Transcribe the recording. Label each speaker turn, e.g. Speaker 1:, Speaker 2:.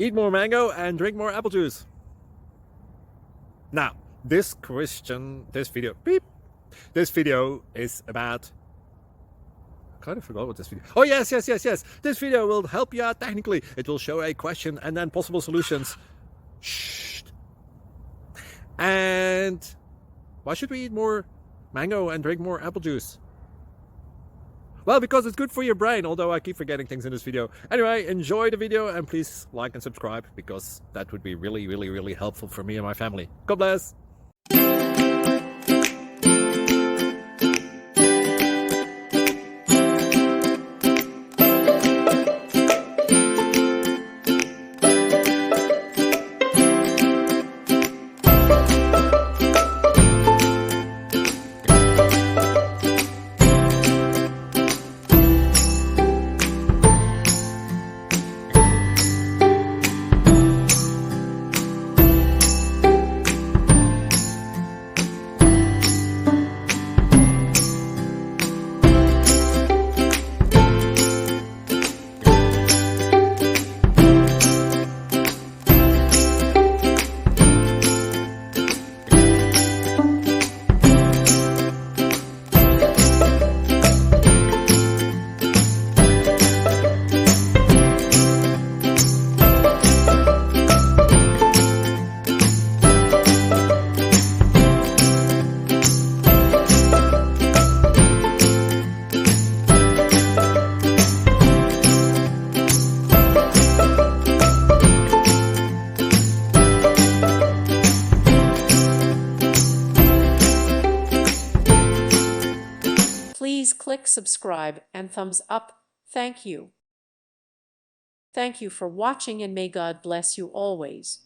Speaker 1: Eat more mango and drink more apple juice. Now, this video is about... I kind of forgot what this video... Oh, yes. This video will help you out technically. It will show a question and then possible solutions. Shh. And why should we eat more mango and drink more apple juice? Well, because it's good for your brain, although I keep forgetting things in this video. Anyway, enjoy the video and please like and subscribe, because that would be really helpful for me and my family. God bless!
Speaker 2: Please click subscribe and thumbs up. Thank you. Thank you for watching, and may God bless you always.